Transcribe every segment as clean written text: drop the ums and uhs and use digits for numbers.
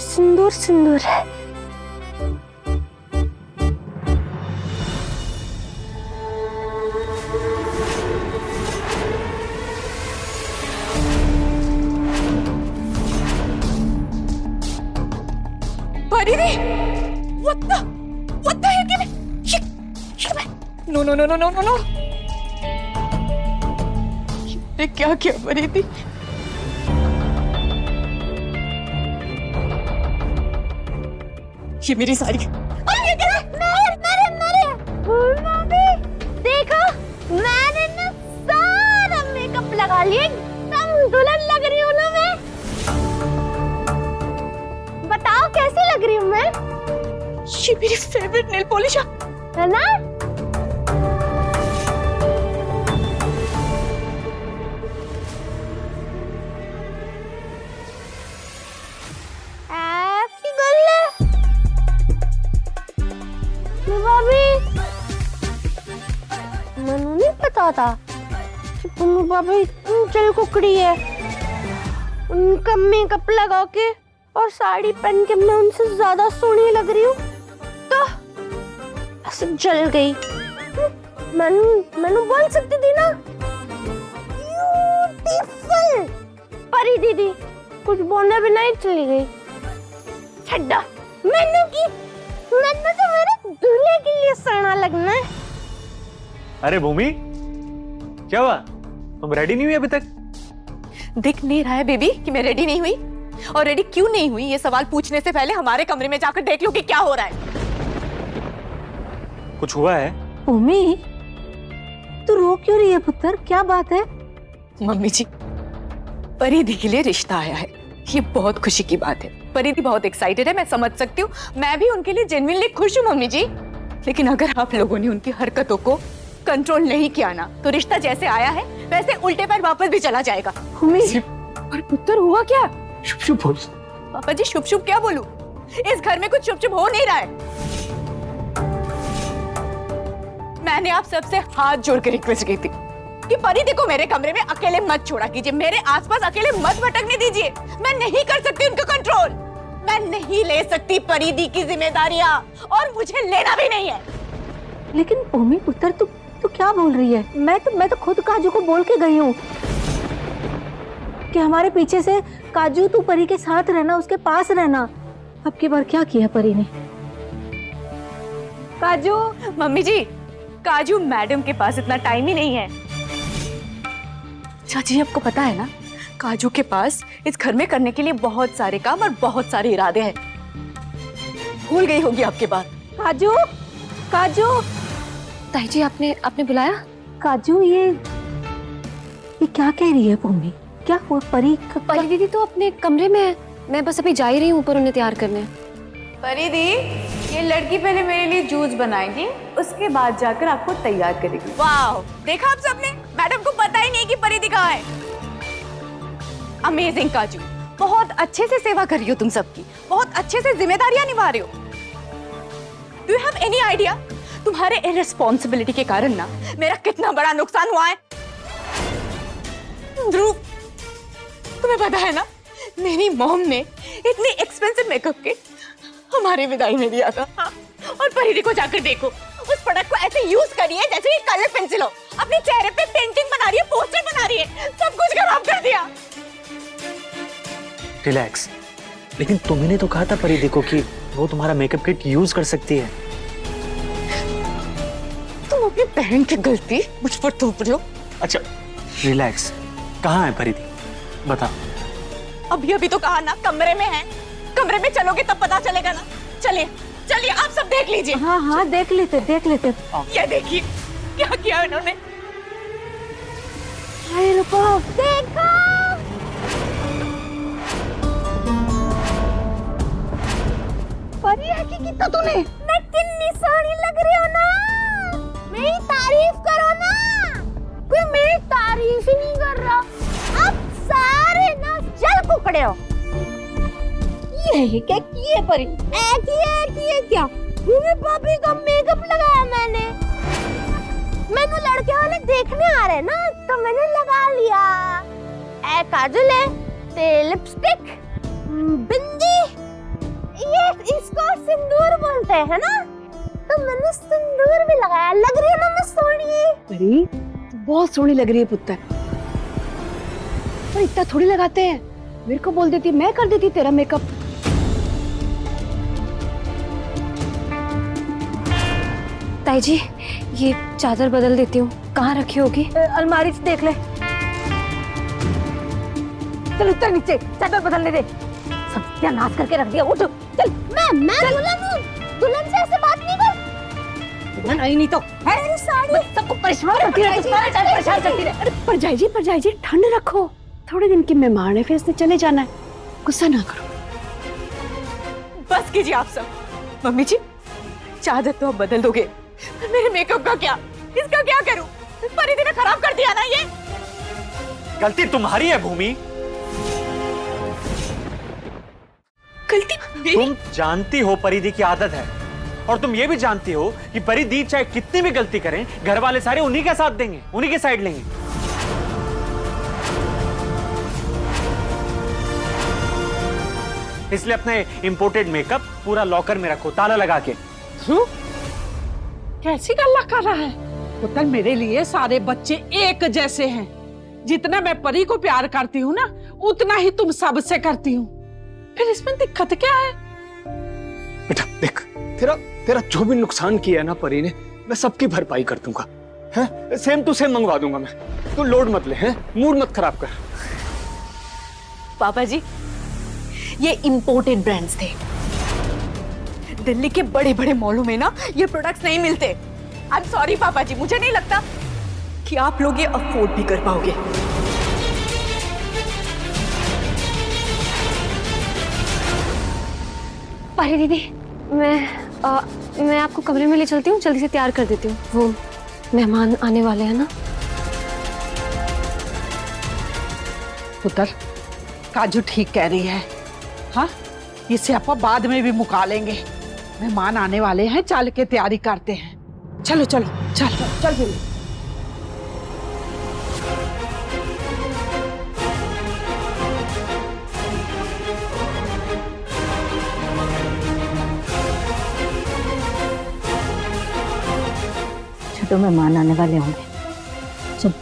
सिंदूर सिंदूर है। परिधि, what the heck? No, no, no, no, no, no, no. ये क्या किया परिधि? ये मेरी साड़ी। देखो, मैंने ना सारा मेकअप लगा लिया, एकदम दुल्हन लग रही हूँ ना मैं। बताओ कैसी लग रही हूँ मैं? ये मेरी फेवरेट नेल पॉलिश है ना? हैप्पी बर्थडे भाभी। मनु नहीं पता था कि पुन्नू भाभी इतनी चल कुकड़ी है। उनका मेकअप लगा के और साड़ी पहन के मैं उनसे ज्यादा सोहनी लग रही हूँ, तो ऐसे जल गई। मनु बोल सकती थी ना, ब्यूटीफुल। परी दीदी कुछ बोलने भी नहीं चली गई। छड्डा, मनु तो मेरे दूल्हे के लिए सोना लगना है। अरे भूमि, क्या हुआ? तुम रेडी नहीं हुई अभी तक? दिख नहीं रहा है बेबी कि मैं रेडी नहीं हुई? और रेडी क्यों नहीं हुई ये सवाल पूछने से पहले हमारे कमरे में जाकर देख लो कि क्या हो रहा है। कुछ हुआ है? भूमि, तू रो क्यों रही है पुत्र? क्या बात है? मम्मी जी, परिधि के लिए रिश्ता आया है, ये बहुत खुशी की बात है। परिधि बहुत एक्साइटेड है, मैं समझ सकती हूँ। मैं भी उनके लिए जेन्युइनली खुश हूँ मम्मी जी। लेकिन अगर आप लोगों ने उनकी हरकतों को कंट्रोल नहीं किया ना, तो रिश्ता जैसे आया है वैसे उल्टे पैर वापस भी चला जाएगा। और पुत्र हुआ क्या? शुभ शुभ बोल। पापा जी, शुभ शुभ क्या बोलूं? इस घर में कुछ शुभ शुभ हो नहीं रहा है। मैंने आप सबसे हाथ जोड़ के रिक्वेस्ट की थी कि परिधि को मेरे कमरे में अकेले मत छोड़ा कीजिए, मेरे आसपास अकेले मत भटकने दीजिए। मैं नहीं कर सकती उनका कंट्रोल, मैं नहीं ले सकती परिधि की जिम्मेदारियां, और मुझे लेना भी नहीं है। लेकिन भूमि पुत्र, तू क्या बोल रही है? मैं तो खुद काजू को बोल के गई हूँ कि हमारे पीछे से काजू, तू परी के साथ रहना, उसके पास रहना। अब की बार क्या किया परी ने? काजू, मम्मी जी, काजू मैडम के पास इतना टाइम ही नहीं है। चाची, आपको पता है ना, काजू के पास इस घर में करने के लिए बहुत सारे काम और बहुत सारे इरादे हैं। भूल गई होगी आपके बात। काजू ताई जी, आपने बुलाया? काजू, ये क्या कह रही है भूमि? क्या हुआ? परी दीदी तो अपने कमरे में है, मैं बस अभी जा ही रही हूँ ऊपर उन्हें तैयार करने। परिधि, ये लड़की पहले मेरे लिए जूस बनाएगी, उसके बाद जाकर आपको तैयार करेगी। वाह, देखा आप सबने, मैडम को पता ही नहीं कि परिधि कहाँ है। अमेजिंग काजू, बहुत अच्छे से सेवा कर रही हो तुम सबकी, बहुत अच्छे से जिम्मेदारियां निभा रही हो। Do you have any idea तुम्हारे इररिस्पॉन्सिबिलिटी के कारण ना मेरा कितना बड़ा नुकसान हुआ है? ध्रुव, तुम्हें पता है ना, मेरी मॉम ने इतनी एक्सपेंसिव मेकअप किट हमारी विदाई में दिया था। और परिधि को जाकर देखो, उस प्रोडक्ट को ऐसे यूज करी है जैसे कि कलर पेंसिल हो। अपने चेहरे पे पेंटिंग बना रही है, पोस्टर बना रही है, सब कुछ खराब कर दिया। रिलैक्स। लेकिन तुमने तो कहा था परिधि को कि वो तुम्हारा मेकअप किट यूज कर सकती है। तुम अपनी बहन की गलती मुझ पर थोप रहे हो। अच्छा रिलैक्स। कहाँ है परिधि? बता। अभी अभी तो कहा ना, कमरे में है। कमरे में चलोगे तब पता चलेगा ना। चलिए चलिए, आप सब देख लीजिए। हाँ, देख लेते। ये देखिए क्या किया इन्होंने। हाय रुको, देखो परी है कि कितना तूने? मैं कितनी सोहनी लग रही हूँ ना, मेरी तारीफ करो ना। कोई मेरी तारीफ ही नहीं कर रहा। अब सारे ना जल कुकड़े हो। ये क्या किए परी? किए क्या? भूमि भाभी का मेकअप लगाया मैंने लड़के वाले देखने आ रहे ना, तो मैंने लगा लिया। ए काजल है, ते लिपस्टिक, बिंदी, है ना? तो मैंने सिंदूर भी लगाया, लग रही है ना मैं सोनी? परी बहुत सोहनी लग रही है पुत्र, पर इतना थोड़ी लगाते हैं। मेरे को बोल देती, मैं कर देती तेरा मेकअप। ताई जी, ये चादर बदल देती हूँ। कहाँ रखी होगी? अलमारी से देख ले। चल उतर नीचे, चादर बदलने दे। सत्यानाश करके रख दिया। उठ चल। मैं दुल्हन हूँ, दुल्हन से ऐसे बात नहीं कर। दुल्हन आई नहीं तो मेरी साड़ी सबको परेशान करती रहे, परेशान करती रहे। अरे पर जाई जी ठंड रखो। थोड़े दिन की मेहमान है, फिर इसने चले जाना है। गुस्सा ना करो। बस कीजिए आप सब। मम्मी जी, चादर तो अब बदल दोगे, मेरे मेकअप का क्या? इसका क्या करूं? परिधि ने खराब कर दिया ना ये। गलती तुम्हारी है भूमि। गलती मेरी? तुम जानती हो परिधि की आदत है, और तुम ये भी जानती हो कि परिधि चाहे कितनी भी गलती करें, घर वाले सारे उन्हीं का साथ देंगे, उन्हीं के साइड लेंगे। इसलिए अपने इंपोर्टेड मेकअप पूरा लॉकर में रखो, ताला लगा के। कैसी गल्ला कर रहा है पुत्र? मेरे लिए सारे बच्चे एक जैसे हैं। जितना मैं परी को प्यार करती हूँ ना, उतना ही तुम सबसे करती हूँ। फिर इसमें दिक्कत क्या है? बेटा देख, तेरा जो भी नुकसान किया है ना परी ने, मैं सबकी भरपाई कर दूंगा। हैं? सेम टू सेम मंगवा दूंगा मैं। तू लोड मत ले, हैं? मूड मत खराब कर। पापा जी, ये इंपोर्टेड ब्रांड्स थे। दिल्ली के बड़े बड़े मॉलों में ना ये प्रोडक्ट्स नहीं मिलते। आई एम सॉरी पापा जी, मुझे नहीं लगता कि आप लोग ये अफोर्ड भी कर पाओगे। परी दीदी, मैं आपको कमरे में ले चलती हूँ, जल्दी से तैयार कर देती हूँ। वो मेहमान आने वाले हैं ना। पुत्र, काजू ठीक कह रही है। हाँ, ये स्यापा बाद में भी मुका लेंगे। मेहमान आने वाले हैं, चल के तैयारी करते हैं। चलो चलो चल चल फिर। छोटो मेहमान आने वाले होंगे। चल।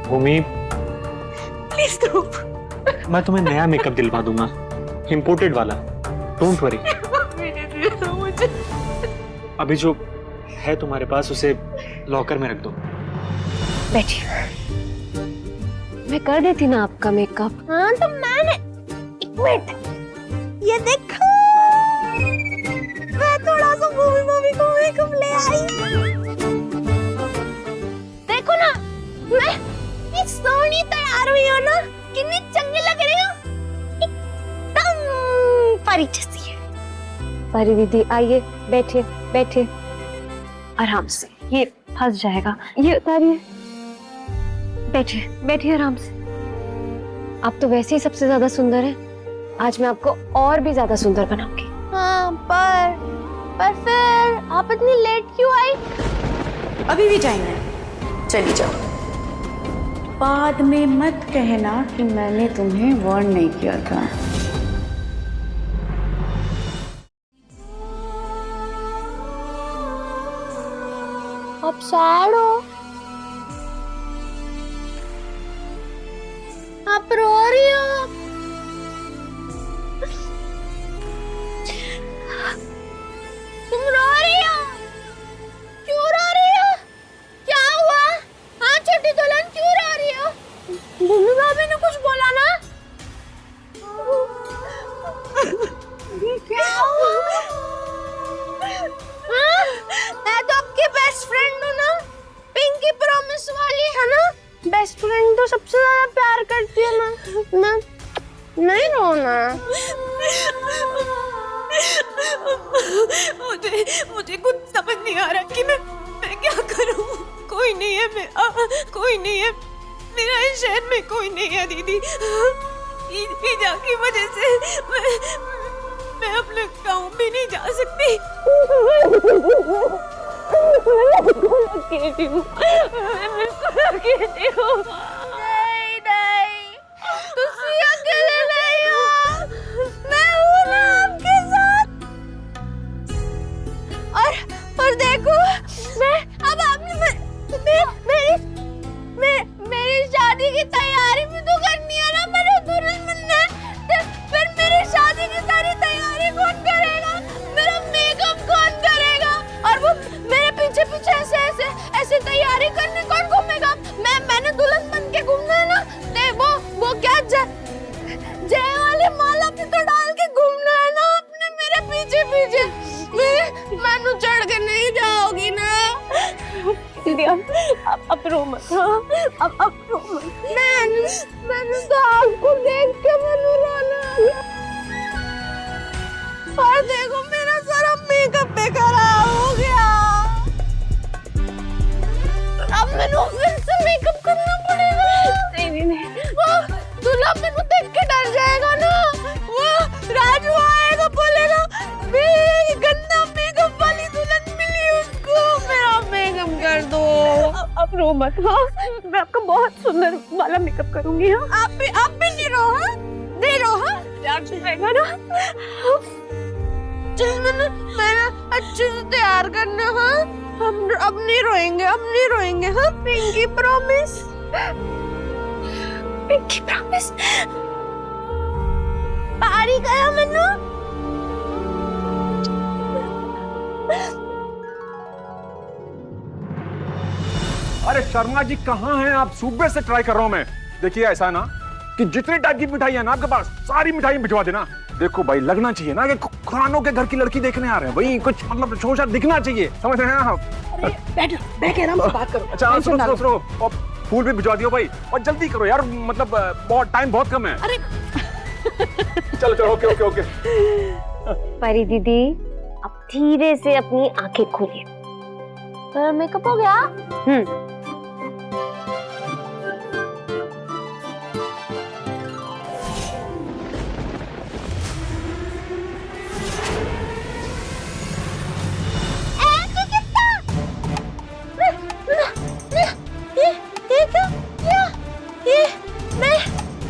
भूमि, प्लीज धूप। मैं तुम्हें नया मेकअप दिलवा दूंगा, इंपोर्टेड वाला। Don't worry. अभी जो है तुम्हारे पास, उसे लॉकर में रख दो। बैठिए, मैं कर देती ना आपका मेकअप। हाँ तो मैंने, एक मिनट, ये देखो, मैं थोड़ा सा भूमि को मेकअप ले आई। देखो ना, मैं इतनी सोहनी तैयार हुई हूँ ना, कितनी चंगी लग रही हूँ, एकदम परी जैसी है। परी दीदी आइए, बैठिए बैठिए आराम से। ये फंस जाएगा, ये उतारिए। बैठिए बैठिए आराम से। आप तो वैसे ही सबसे ज्यादा सुंदर हैं। आज मैं आपको और भी ज्यादा सुंदर बनाऊंगी। हाँ, पर फिर आप इतनी लेट क्यों आई? अभी भी जाएंगे? चली जाओ। बाद में मत कहना कि मैंने तुम्हें वार्न नहीं किया था। आप सैड हो? आप रो रही हो? तुम रो रही हो? क्यों रो रही हो? क्या हुआ? हाँ छोटी दुल्हन, क्यों रो रही हो? भूमि भाभी ने कुछ बोला ना? क्या हुआ? हाँ? मैं तो आपकी बेस्ट फ्रेंड हूँ ना, पिंकी प्रॉमिस वाली है ना। बेस्ट फ्रेंड तो सबसे ज्यादा प्यार करती है ना। नहीं रोना। मुझे कुछ समझ नहीं आ रहा कि मैं क्या करूं। कोई नहीं है, कोई नहीं है मेरा इस शहर में, कोई नहीं है दीदी। ईजा की वजह से मैं अपने गांव भी नहीं जा सकती। नहीं, मत। हाँ अब रो मत। मैंने तो आपको देख के मैंने रोना आया। और देखो मेरा सारा मेकअप पे खराब हो गया। अब मैंने फिर से मेकअप करना पड़ेगा। नहीं वो दूल्हा मैंने देख के डर जाएगा ना। वो राजू आएगा बोलेगा मेरी गंदा मेकअप वाली दुल्हन मिली उसको, मेरा मेकअप कर दो। अब रो मत। हाँ मैं आपका बहुत सुंदर वाला मेकअप करूंगी। हाँ आप भी नहीं रो। हाँ नहीं रो। हाँ प्यार से रहेगा ना। मैंने अच्छे से तैयार करना। हाँ हम अब नहीं रोएंगे, अब नहीं रोएंगे। हाँ पिंकी प्रॉमिस। Pinky promise. पारी गया मनु। अरे शर्मा जी कहाँ हैं आप? सुबह से ट्राई कर रहा हूँ मैं। देखिए ऐसा है ना कि जितनी टाइप की मिठाई है ना आपके पास सारी मिठाई भिजवा देना। देखो भाई लगना चाहिए ना कि खुरानों के घर की लड़की देखने आ रहे हैं भाई, कुछ मतलब शोशा दिखना चाहिए, समझ रहे हैं आप? बैठ आराम से बात करो। अच्छा सुनो और फूल भी भिजवा दियो भाई, और जल्दी करो यार, मतलब बहुत टाइम बहुत कम है। अरे चलो ओके। परी दीदी अब धीरे से अपनी आंखें खोलिए। तो मेकअप हो गया?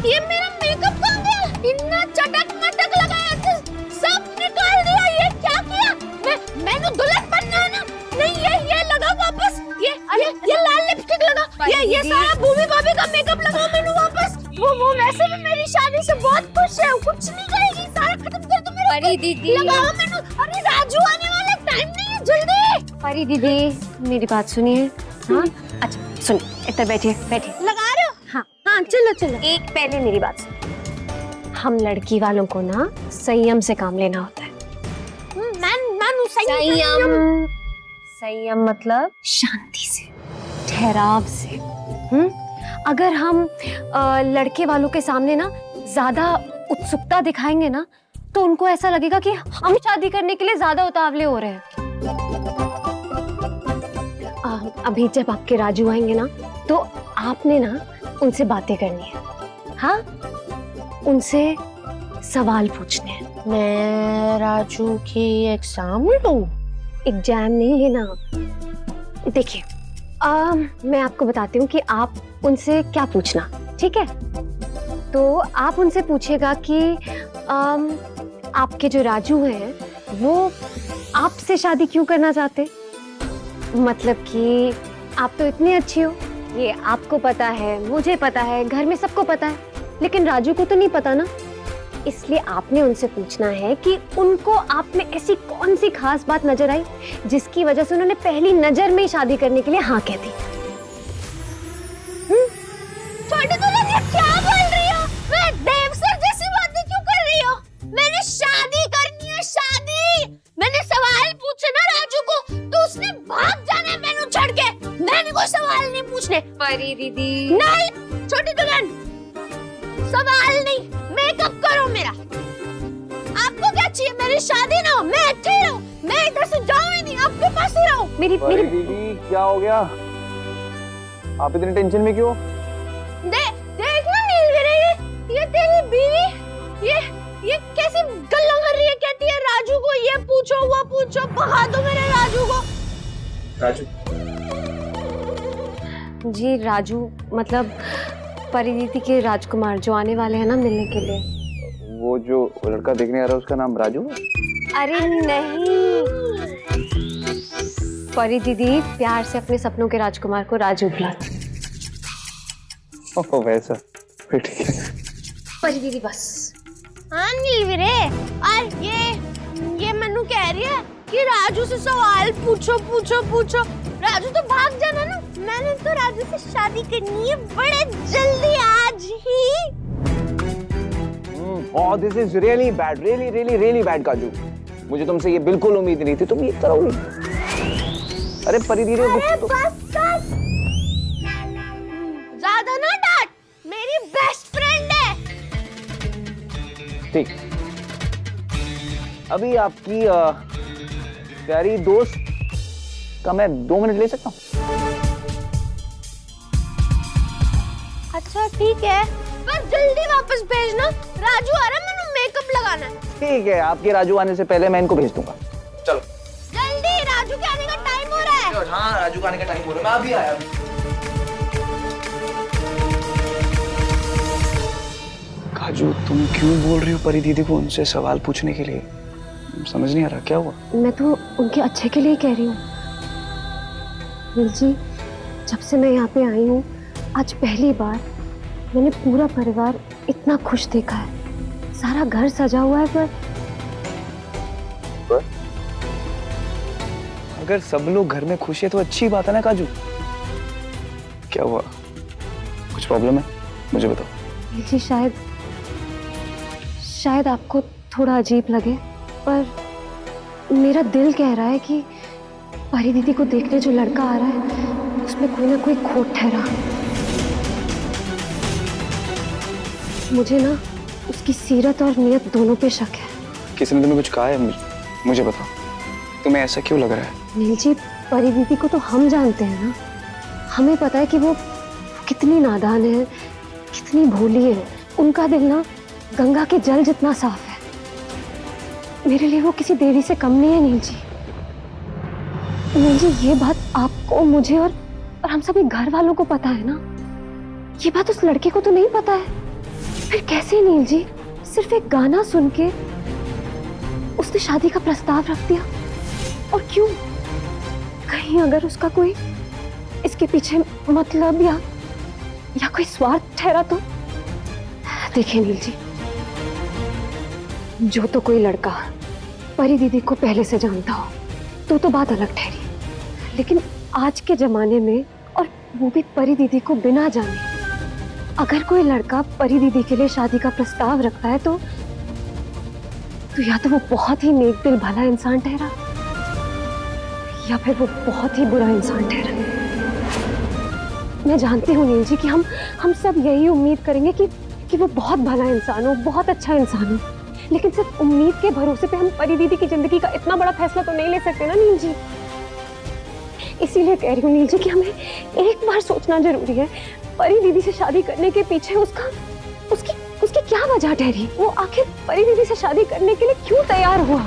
ये मेरा मेकअप कहाँ गया? इतना चटक मटक लगाया था, सब निकाल दिया। ये क्या किया? मैंने दुल्हन बनना है ना? नहीं ये लगा वापस। ये लाल लिपस्टिक लगा। ये सारा भूमि भाभी का मेकअप लगाओ मैंने वापस। वो वैसे भी मेरी शादी से बहुत खुश है, कुछ नहीं करेगी। सारा खत्म कर दो मेरा। परी दीदी लगाओ मैंने। अरे राजू आने वाला, टाइम नहीं है, जल्दी। परी दीदी मेरी बात सुनिए। हाँ अच्छा सुनिए, इधर बैठिए। लगा रहे हो? हाँ चलो। एक पहले मेरी बात सुनिए। हम लड़की वालों को ना संयम से काम लेना होता है। संयम मतलब शांति से, ठहराव से। अगर हम लड़के वालों के सामने ना ज्यादा उत्सुकता दिखाएंगे ना तो उनको ऐसा लगेगा कि हम शादी करने के लिए ज्यादा उतावले हो रहे हैं। अभी जब आपके राजू आएंगे ना तो आपने ना उनसे बातें करनी है। हाँ उनसे सवाल पूछने हैं। मैं राजू की एग्जाम लूं? एग्जाम नहीं लेना। देखिए मैं आपको बताती हूँ कि आप उनसे क्या पूछना, ठीक है? तो आप उनसे पूछेगा कि आपके जो राजू हैं वो आपसे शादी क्यों करना चाहते? मतलब कि आप तो इतनी अच्छी हो, ये आपको पता है, मुझे पता है, घर में सबको पता है, लेकिन राजू को तो नहीं पता ना। इसलिए आपने उनसे पूछना है कि उनको आप में ऐसी कौन सी खास बात नजर आई जिसकी वजह से उन्होंने पहली नजर में ही शादी करने के लिए हाँ कह दी। छोटी दुल्हन ये क्या बोल रही हो? मैं देवसर जैसी बातें क्यों कर रही हो? मैंने शादी करनी है, शादी। मैंने सवाल पूछे ना राजू को तो उसने भाग जाना है मैंने छोड़ के। मैंने कोई सवाल नहीं पूछने। परी दीदी नहीं छोटी दुल्हन, सवाल नहीं, मेकअप करो मेरा। आपको क्या चाहिए? मेरी शादी ना हो, मैं अच्छी रहूं, मैं इधर से जाऊं ही नहीं, आपके पास ही रहूं। मेरी दीदी क्या हो गया? आप इतनी टेंशन में क्यों? देख ना नीलगिरी, ये तेरी बीवी ये कैसी गल्ला कर रही है। कहती है राजू को ये पूछो वो पूछो, भगा दो मेरे राजू को। राजू जी राजू मतलब परी दीदी के राजकुमार जो आने वाले हैं ना मिलने के लिए। वो जो लड़का देखने आ रहा है उसका नाम राजू है? अरे नहीं, परी दीदी प्यार से अपने सपनों के राजकुमार को राजू बुलाती। ओह वैसा, फिर ठीक है। परी दीदी बस। हाँ नीलगिरी, और ये मनु कह रही है कि राजू से सवाल पूछो। राजू तो भाग जाना ना। मैंने तो राजू से शादी करनी है बड़े जल्दी, आज ही। Oh, this is really bad, really bad काजू। मुझे तुमसे ये बिल्कुल उम्मीद नहीं थी, तुम ये करोगी। अरे परी दीदी कुछ तो... बस ठीक। अभी आपकी प्यारी दोस्त का मैं 2 मिनट ले सकता हूँ? अच्छा ठीक है, पर जल्दी वापस भेजना। राजू आ रहा है, मैंने मेकअप लगाना है। ठीक है, आपके राजू आने से पहले मैं इनको भेज दूंगा। चलो जल्दी, राजू के आने का टाइम हो रहा है। हाँ, राजू का आने का टाइम हो रहा है, मैं अभी आया। काजू, तुम क्यों बोल रही हो परी दीदी को उनसे सवाल पूछने के लिए? समझ नहीं आ रहा, क्या हुआ? मैं तो उनके अच्छे के लिए कह रही हूँ। नील जी, जब से मैं यहाँ पे आई हूँ, आज पहली बार मैंने पूरा परिवार इतना खुश देखा है। सारा घर सजा हुआ है, पर अगर सब लोग घर में खुश है तो अच्छी बात है ना काजू। क्या हुआ? कुछ प्रॉब्लम है? मुझे बताओ। नील जी, शायद आपको थोड़ा अजीब लगे, पर मेरा दिल कह रहा है कि परी दीदी को देखने जो लड़का आ रहा है उसमें कोई ना कोई खोट ठहरा। मुझे ना उसकी सीरत और नियत दोनों पे शक है। किसी ने तुम्हें कुछ कहा है? मुझे बताओ, तुम्हें ऐसा क्यों लग रहा है? नील जी, परी दीदी को तो हम जानते हैं ना। हमें पता है कि वो कितनी नादान है, कितनी भोली है। उनका दिल ना गंगा के जल जितना साफ है। मेरे लिए वो किसी देवी से कम नहीं है नील जी। नील जी, ये बात आपको, मुझे और हम सभी घर वालों को पता है ना। ये बात उस लड़के को तो नहीं पता है। फिर कैसे नील जी? सिर्फ एक गाना सुन के उसने शादी का प्रस्ताव रख दिया। और क्यों? कहीं अगर उसका कोई इसके पीछे मतलब या कोई स्वार्थ ठहरा तो? देखिए नील जी, जो तो कोई लड़का परी दीदी को पहले से जानता हो तो बात अलग ठहरी, लेकिन आज के जमाने में, और वो भी परी दीदी को बिना जाने, अगर कोई लड़का परी दीदी के लिए शादी का प्रस्ताव रखता है तो या तो वो बहुत ही नेक दिल भला इंसान ठहरा, या फिर वो बहुत ही बुरा इंसान ठहरा। मैं जानती हूँ नील जी कि हम सब यही उम्मीद करेंगे कि वो बहुत भला इंसान हो, बहुत अच्छा इंसान हो, लेकिन सिर्फ उम्मीद के भरोसे पे हम परी दीदी की जिंदगी का इतना बड़ा फैसला तो नहीं ले सकते ना नील जी। इसीलिए कह रही हूँ नील जी कि हमें एक बार सोचना जरूरी है। परी दीदी से शादी करने के पीछे उसकी क्या वजह ठहरी? वो आखिर परी दीदी से शादी करने के लिए क्यों तैयार हुआ?